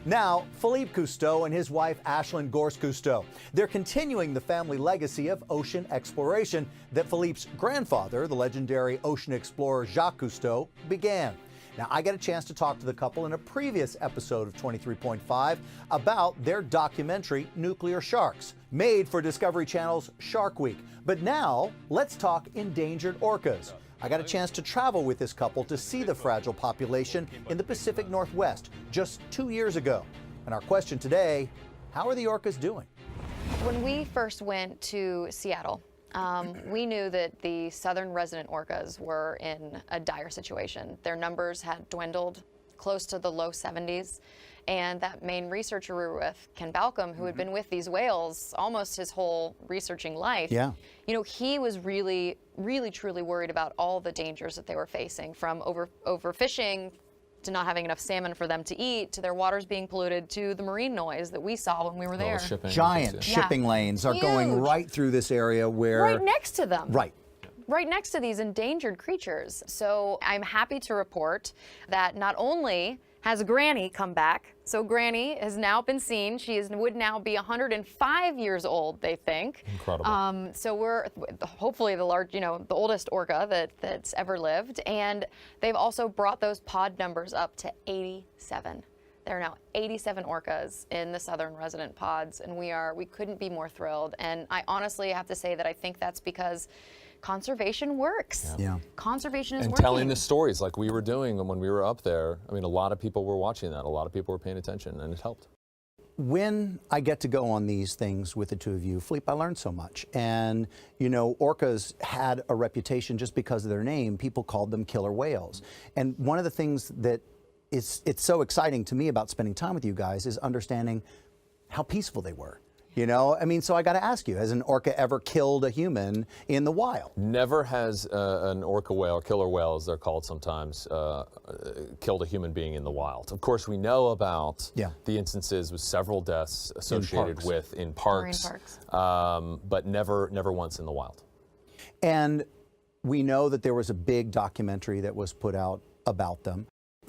Now, Philippe Cousteau and his wife Ashlan Cousteau. They're continuing the family legacy of ocean exploration that Philippe's grandfather, the legendary ocean explorer Jacques Cousteau, began. Now, I got a chance to talk to the couple in a previous episode of 23.5 about their documentary, Nuclear Sharks, made for Discovery Channel's Shark Week. But now, let's talk endangered orcas. I got a chance to travel with this couple to see the fragile population in the Pacific Northwest just 2 years ago. And our question today, how are the orcas doing? When we first went to Seattle, we knew that the southern resident orcas were in a dire situation. Their numbers had dwindled close to the low 70s. And that main researcher we were with, Ken Balcom, who had been with these whales almost his whole researching life, you know, he was really, truly worried about all the dangers that they were facing, from overfishing to not having enough salmon for them to eat, to their waters being polluted, to the marine noise that we saw when we were there. Giant shipping lanes are going right through this area where... Right next to them. Right next to these endangered creatures. So I'm happy to report that not only has Granny come back, so Granny has now been seen. She would now be 105 years old, they think. Incredible. So we're hopefully the oldest orca that's ever lived. And they've also brought those pod numbers up to 87. There are now 87 orcas in the southern resident pods, and we couldn't be more thrilled. And I honestly have to say that I think that's because conservation works. Yeah. Conservation is and working. Telling the stories like we were doing when we were up there. I mean, a lot of people were watching that. A lot of people were paying attention, and it helped. When I get to go on these things with the two of you, Philippe, I learned so much. And, you know, orcas had a reputation just because of their name. People called them killer whales. And one of the things that it's so exciting to me about spending time with you guys is understanding how peaceful they were. You know, I mean, so I got to ask you, has an orca ever killed a human in the wild? Never has an orca whale, killer whale as they're called sometimes, killed a human being in the wild. Of course, we know about the instances with several deaths associated in parks, but never once in the wild. And we know that there was a big documentary that was put out about them.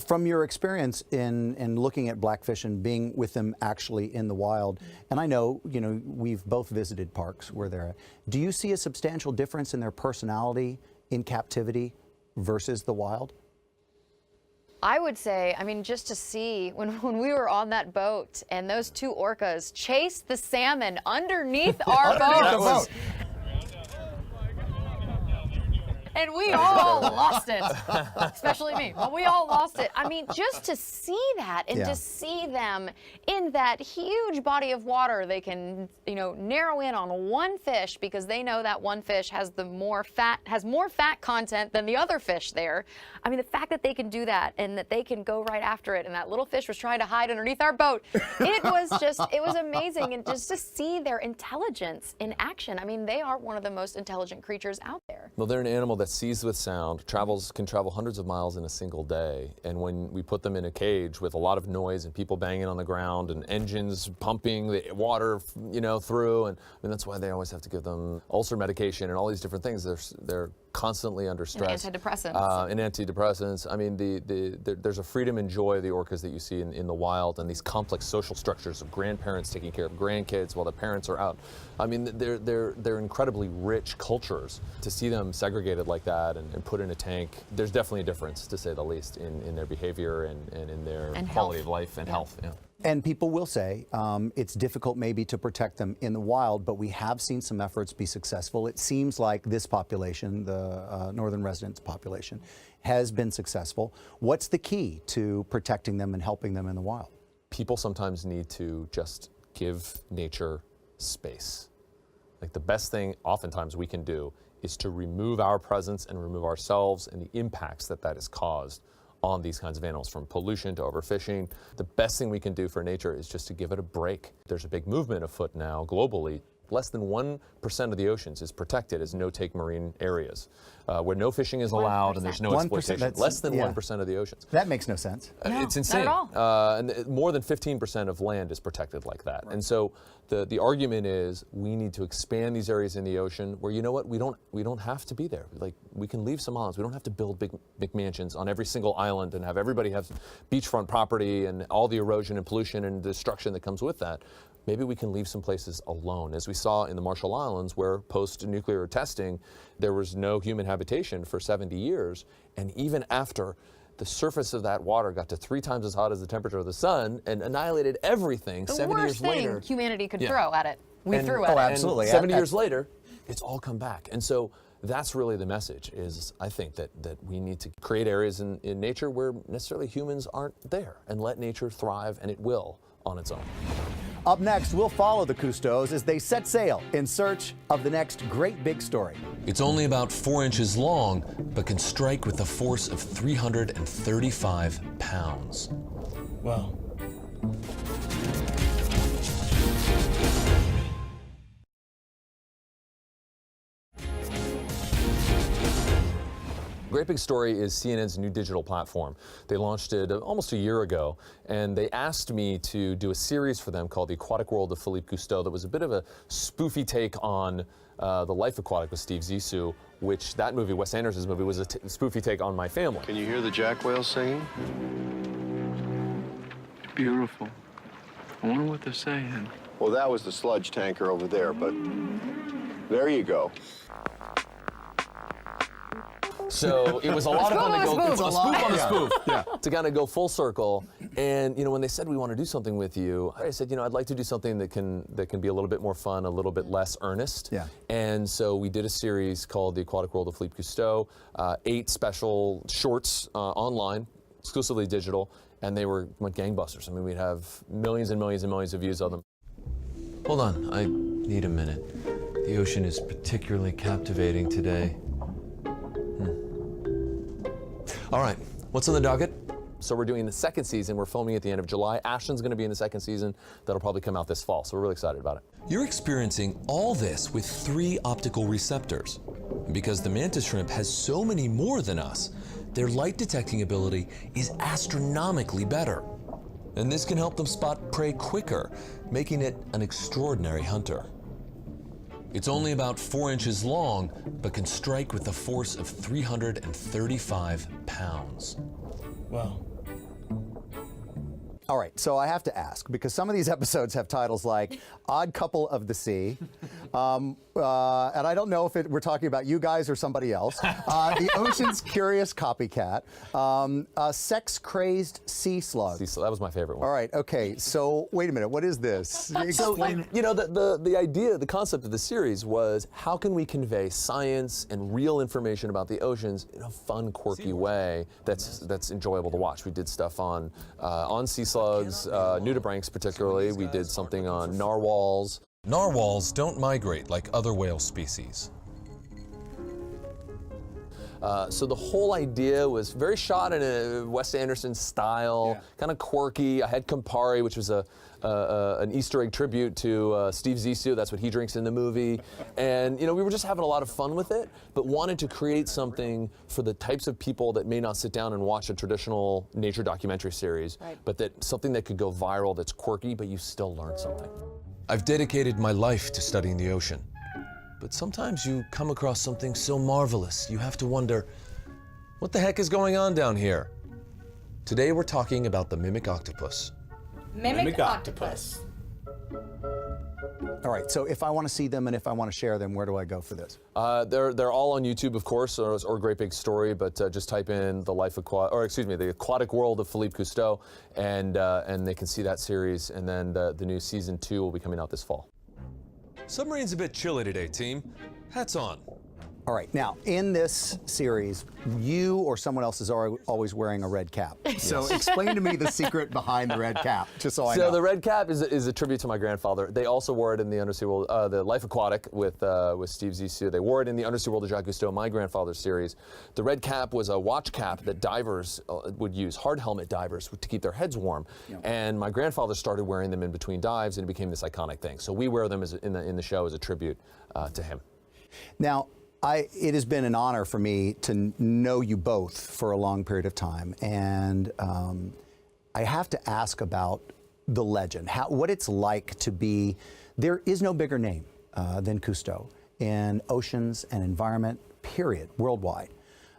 From your experience in looking at blackfish and being with them actually in the wild, and I know, you know, we've both visited parks where they're at, do you see a substantial difference in their personality in captivity versus the wild? I would say, I mean, just to see when we were on that boat and those two orcas chased the salmon underneath our boat. And we all lost it, especially me. But we all lost it. I mean, just to see that and to see them in that huge body of water, they can, you know, narrow in on one fish because they know that one fish has more fat content than the other fish there. I mean, the fact that they can do that and that they can go right after it, and that little fish was trying to hide underneath our boat, it was amazing. And just to see their intelligence in action. I mean, they are one of the most intelligent creatures out there. Well, they're an animal that sees with sound, can travel hundreds of miles in a single day. And when we put them in a cage with a lot of noise and people banging on the ground and engines pumping the water, you know, through, and I mean, that's why they always have to give them ulcer medication and all these different things. They're constantly under stress. And antidepressants. And antidepressants. I mean, there's a freedom and joy of the orcas that you see in the wild, and these complex social structures of grandparents taking care of grandkids while the parents are out. I mean, they're incredibly rich cultures. To see them segregated like that and put in a tank, there's definitely a difference, to say the least, in their behavior and in their quality of life and health. Yeah. And people will say it's difficult maybe to protect them in the wild, but we have seen some efforts be successful. It seems like this population, the northern residents population, has been successful. What's the key to protecting them and helping them in the wild? People sometimes need to just give nature space. Like, the best thing oftentimes we can do is to remove our presence and remove ourselves and the impacts that has caused on these kinds of animals, from pollution to overfishing. The best thing we can do for nature is just to give it a break. There's a big movement afoot now globally Less than 1% of the oceans is protected as no-take marine areas, where no fishing is allowed and there's no 1%, exploitation. Less than 1% of the oceans. That makes no sense. No, it's insane. not at all. And more than 15% of land is protected like that. Right. And so the argument is we need to expand these areas in the ocean where, you know what, we don't have to be there. Like, we can leave some islands. We don't have to build big mansions on every single island and have everybody have beachfront property and all the erosion and pollution and destruction that comes with that. Maybe we can leave some places alone, as we saw in the Marshall Islands, where post-nuclear testing, there was no human habitation for 70 years. And even after the surface of that water got to 3 times as hot as the temperature of the sun and annihilated everything, 70 years later. The worst thing humanity could throw at it, we threw at it. Absolutely. And 70 years later, it's all come back. And so that's really the message, is I think that we need to create areas in nature where necessarily humans aren't there and let nature thrive, and it will on its own. Up next, we'll follow the Cousteaus as they set sail in search of the next great big story. It's only about 4 inches long, but can strike with a force of 335 pounds. Wow. Great Big Story is CNN's new digital platform. They launched it almost a year ago, and they asked me to do a series for them called The Aquatic World of Philippe Cousteau that was a bit of a spoofy take on The Life Aquatic with Steve Zissou, which that movie, Wes Anderson's movie, was a spoofy take on my family. Can you hear the jack whales singing? Beautiful. I wonder what they're saying. Well, that was the sludge tanker over there, but there you go. So it was a lot of fun to go. It's a spoof on a spoof. Yeah. To kind of go full circle. And when they said we want to do something with you, I said, I'd like to do something that can be a little bit more fun, a little bit less earnest. Yeah. And so we did a series called The Aquatic World of Philippe Cousteau, 8 special shorts online, exclusively digital, and they went gangbusters. I mean, we'd have millions and millions and millions of views of them. Hold on, I need a minute. The ocean is particularly captivating today. All right, what's on the docket? So we're doing the second season. We're filming at the end of July. Ashlan's going to be in the second season. That'll probably come out this fall. So we're really excited about it. You're experiencing all this with 3 optical receptors. Because the mantis shrimp has so many more than us, their light detecting ability is astronomically better. And this can help them spot prey quicker, making it an extraordinary hunter. It's only about 4 inches long, but can strike with a force of 335 pounds. Wow. All right, so I have to ask, because some of these episodes have titles like Odd Couple of the Sea, and I don't know if we're talking about you guys or somebody else, The Ocean's Curious Copycat, Sex-Crazed Sea Slug. That was my favorite one. All right, okay, so wait a minute, what is this? Explain it. The idea, the concept of the series was, how can we convey science and real information about the oceans in a fun, quirky way that's enjoyable to watch? We did stuff on sea slugs, nudibranchs particularly. We did something on narwhals. Narwhals don't migrate like other whale species. So the whole idea was very shot in a Wes Anderson style, kind of quirky. I had Campari, which was an Easter egg tribute to Steve Zissou. That's what he drinks in the movie. And we were just having a lot of fun with it, but wanted to create something for the types of people that may not sit down and watch a traditional nature documentary series, but something that could go viral, that's quirky, but you still learn something. I've dedicated my life to studying the ocean. But sometimes you come across something so marvelous, you have to wonder, what the heck is going on down here? Today we're talking about the mimic octopus. Mimic octopus. All right, so if I want to see them and if I want to share them, where do I go for this? They're all on YouTube, of course, or Great Big Story, but just type in The Aquatic World of Philippe Cousteau, and they can see that series, and then the new season 2 will be coming out this fall. Submarine's a bit chilly today, team. Hats on. All right, now in this series, you or someone else is always wearing a red cap. So explain to me the secret behind the red cap, just so I know. So the red cap is a tribute to my grandfather. They also wore it in the Undersea World, the Life Aquatic with Steve Zissou. They wore it in the Undersea World of Jacques Cousteau, my grandfather's series. The red cap was a watch cap that divers would use, hard helmet divers, to keep their heads warm. Yeah. And my grandfather started wearing them in between dives, and it became this iconic thing. So we wear them in the show as a tribute to him. Now, it has been an honor for me to know you both for a long period of time, and I have to ask about the legend, what it's like to be. There is no bigger name than Cousteau in oceans and environment, period, worldwide.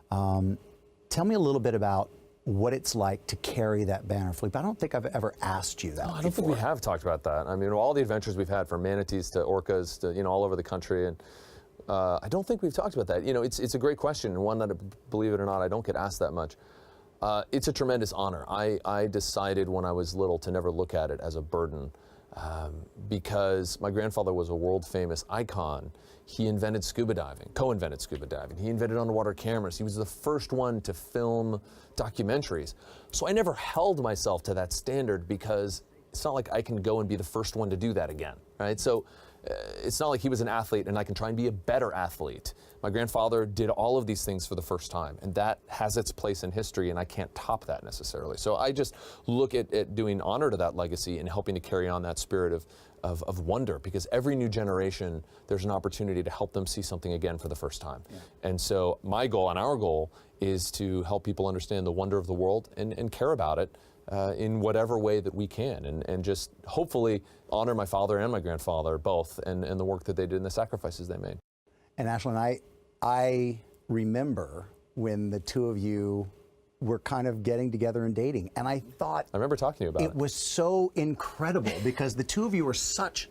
Tell me a little bit about what it's like to carry that banner, Philippe. I don't think I've ever asked you that before. I don't think we have talked about that. I mean, all the adventures we've had, from manatees to orcas to, all over the country, and I don't think we've talked about that. It's a great question, and one that, believe it or not, I don't get asked that much. It's a tremendous honor. I decided when I was little to never look at it as a burden, because my grandfather was a world-famous icon. He invented scuba diving, co-invented scuba diving. He invented underwater cameras. He was the first one to film documentaries. So I never held myself to that standard, because it's not like I can go and be the first one to do that again, right? So it's not like he was an athlete and I can try and be a better athlete. My grandfather did all of these things for the first time, and that has its place in history, and I can't top that necessarily. So I just look at doing honor to that legacy and helping to carry on that spirit of wonder, because every new generation, there's an opportunity to help them see something again for the first time. Yeah. And so my goal and our goal is to help people understand the wonder of the world and care about it in whatever way that we can, and just hopefully honor my father and my grandfather both, and the work that they did and the sacrifices they made. And Ashlan, I remember when the two of you were kind of getting together and dating, and I thought, I remember talking to you about it. It was so incredible, because the two of you are just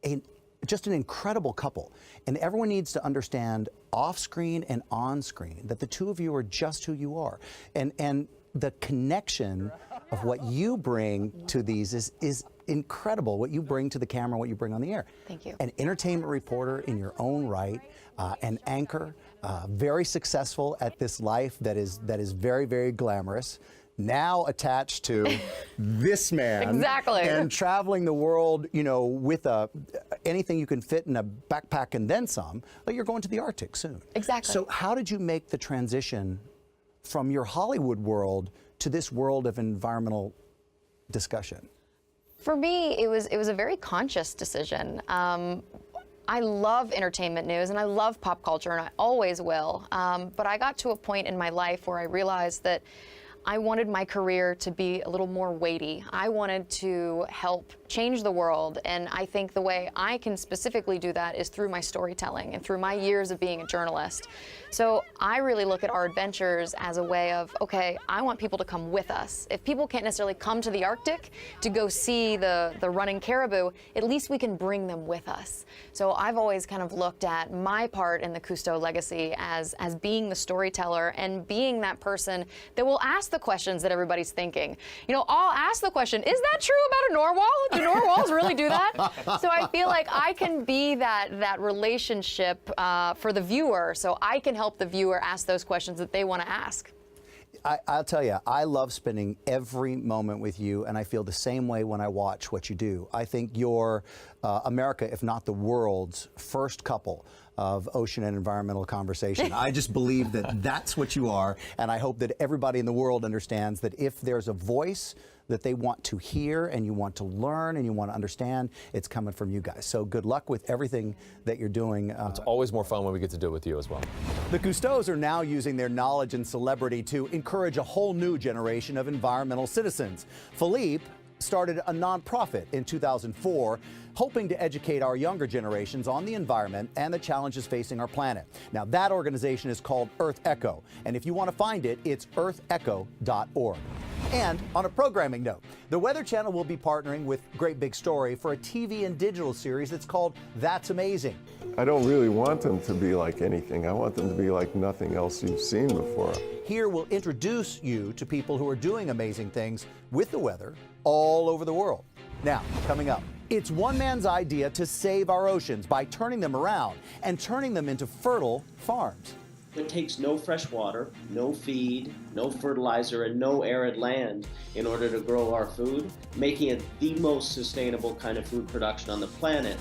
an incredible couple, and everyone needs to understand, off screen and on screen, that the two of you are just who you are, and the connection of what you bring to these is incredible. What you bring to the camera, what you bring on the air. Thank you. An entertainment reporter in your own right, an anchor, very successful at this life that is very, very glamorous. Now attached to this man. Exactly. And traveling the world, with anything you can fit in a backpack and then some. But you're going to the Arctic soon. Exactly. So how did you make the transition from your Hollywood world to this world of environmental discussion? For me, it was a very conscious decision. I love entertainment news and I love pop culture, and I always will. But I got to a point in my life where I realized that I wanted my career to be a little more weighty. I wanted to help change the world, and I think the way I can specifically do that is through my storytelling and through my years of being a journalist. So I really look at our adventures as a way of, okay, I want people to come with us. If people can't necessarily come to the Arctic to go see the running caribou, at least we can bring them with us. So I've always kind of looked at my part in the Cousteau legacy as being the storyteller and being that person that will ask the questions that everybody's thinking. I'll ask the question, is that true about a narwhal? Do narwhals really do that? So I feel like I can be that relationship for the viewer, so I can help the viewer ask those questions that they want to ask. I'll tell you, I love spending every moment with you, and I feel the same way when I watch what you do. I think you're America, if not the world's first couple of ocean and environmental conversation. I just believe that that's what you are, and I hope that everybody in the world understands that if there's a voice that they want to hear and you want to learn and you want to understand, it's coming from you guys. So good luck with everything that you're doing. It's always more fun when we get to do it with you as well. The Cousteaus are now using their knowledge and celebrity to encourage a whole new generation of environmental citizens. Philippe started a nonprofit in 2004, hoping to educate our younger generations on the environment and the challenges facing our planet. Now, that organization is called Earth Echo, and if you want to find it, it's earthecho.org. And on a programming note, the Weather Channel will be partnering with Great Big Story for a TV and digital series that's called That's Amazing. I don't really want them to be like anything. I want them to be like nothing else you've seen before. Here we'll introduce you to people who are doing amazing things with the weather all over the world. Now, coming up, it's one man's idea to save our oceans by turning them around and turning them into fertile farms. It takes no fresh water, no feed, no fertilizer, and no arid land in order to grow our food, making it the most sustainable kind of food production on the planet.